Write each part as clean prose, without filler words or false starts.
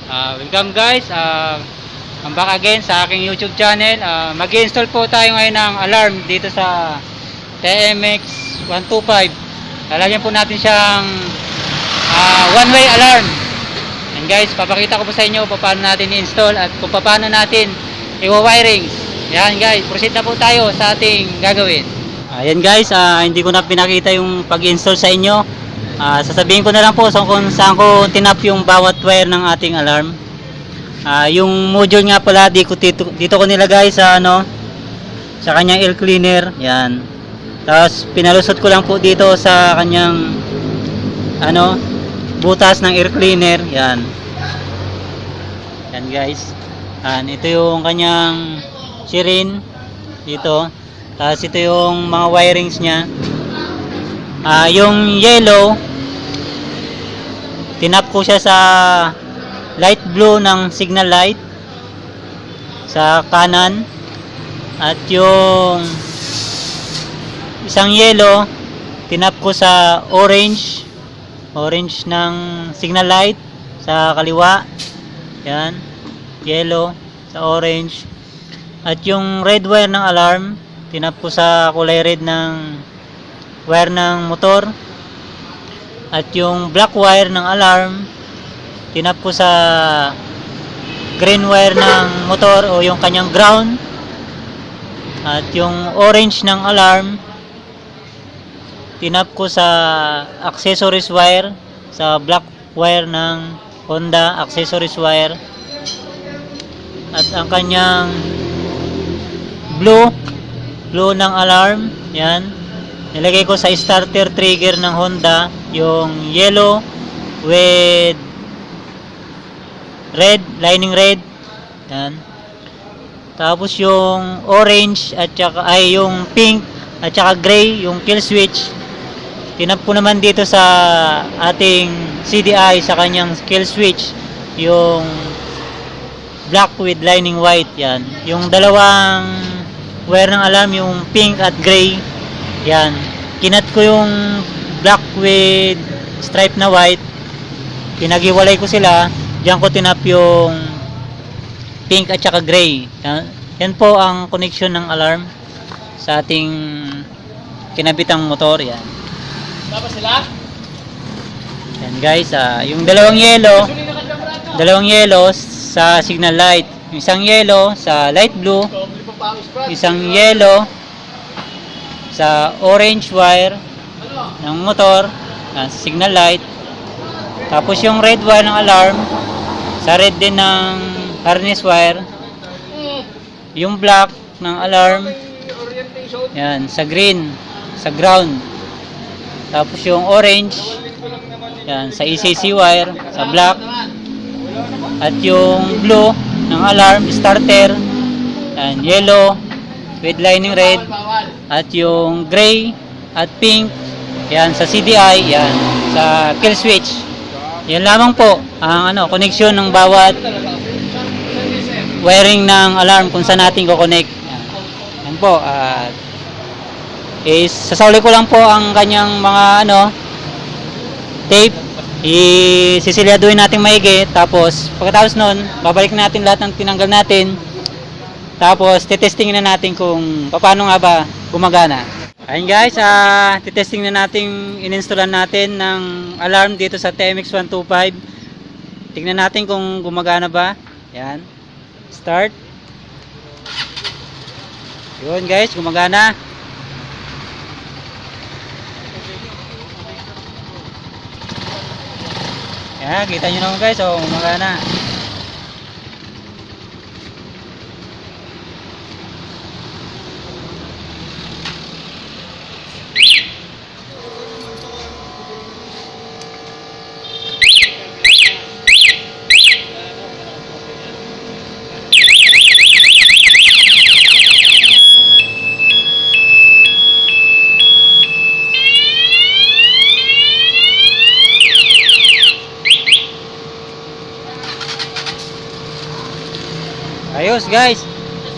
Welcome guys. I'm back again sa aking YouTube channel. Mag-install po tayo ngayon ng alarm dito sa TMX 125. Lalagyan po natin siyang one-way alarm. And guys, papakita ko po sa inyo paano natin i-install at kung paano natin i-wiring. Yan guys, proceed na po tayo sa ating gagawin. Ayan guys, hindi ko na pinakita yung pag-install sa inyo. Sasabihin ko na lang po kung saan ko tinap yung bawat wire ng ating alarm. Yung module nga pala dito ko nilagay sa sa kanyang air cleaner. Yan. Tapos pinalusot ko lang po dito sa kanyang butas ng air cleaner. Yan. Yan guys. Ito yung kanyang sirin dito. Tapos ito yung mga wirings niya. Yung yellow, tinap ko siya sa light blue ng signal light sa kanan, at yung isang yellow tinap ko sa orange ng signal light sa kaliwa. Yan, yellow sa orange. At yung red wire ng alarm, tinap ko sa kulay red ng wire ng motor. At yung black wire ng alarm, tinap ko sa green wire ng motor o yung kanyang ground. At yung orange ng alarm, tinap ko sa accessories wire, sa black wire ng Honda accessories wire. At ang kanyang blue ng alarm, yan, nilagay ko sa starter trigger ng Honda, yung yellow with red, lining red. Yan. Tapos yung orange at saka yung pink at saka gray, yung kill switch, tinap ko naman dito sa ating CDI sa kanyang kill switch, yung black with lining white. Yan. Yung dalawang wire ng alarm, yung pink at gray, yan, kinat ko yung black with stripe na white, pinaghiwalay ko sila. Diyan ko tinap yung pink at saka gray. Yan po ang connection ng alarm sa ating kinabitang motor. Yan. Tapos sila? Yan guys, yung dalawang yellow sa signal light, yung isang yellow sa light blue, isang yellow sa orange wire ng motor, signal light. Tapos yung red wire ng alarm sa red din ng harness wire. Yung black ng alarm, yan, sa green, sa ground. Tapos yung orange, yan, sa ECC wire, sa black. At yung blue ng alarm starter, and yellow with lining red. At yung gray at pink, yan, sa CDI, yan, sa kill switch. Yan lamang po ang koneksyon ng bawat wiring ng alarm kung saan natin ko-connect. Yan po. Sasauli ko lang po ang kanyang mga tape. Isisilyaduhin natin maigi. Tapos pagkatapos nun, babalik natin lahat ng tinanggal natin. Tapos titestingin na natin kung paano nga ba gumagana. Ayun guys, titesting na natin, ininstallan natin ng alarm dito sa TMX 125. Tingnan natin kung gumagana ba. Yan. Start. Yun guys, gumagana. Yan, kita nyo naman guys, gumagana. Ayos guys,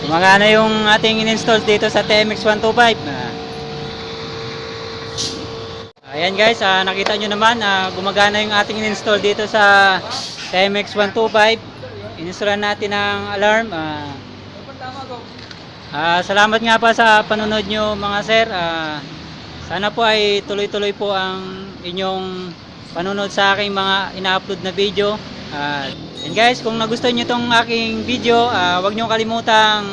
gumagana yung ating in-install dito sa TMX 125. Ayan guys, nakita nyo naman, gumagana yung ating in-install dito sa TMX125. Ininstalan natin ang alarm. Salamat nga pa sa panonood nyo mga sir. Sana po ay tuloy-tuloy po ang inyong panonood sa aking mga ina-upload na video. And guys, kung nagustuhan nyo itong aking video, huwag nyo kalimutang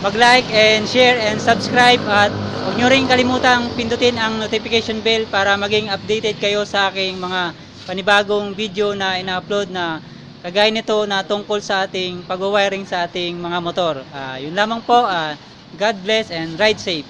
mag-like and share and subscribe, at huwag nyo rin kalimutang pindutin ang notification bell para maging updated kayo sa aking mga panibagong video na ina-upload na kagaya nito na tungkol sa ating pag-wiring sa ating mga motor. Yun lamang po. God bless and ride safe.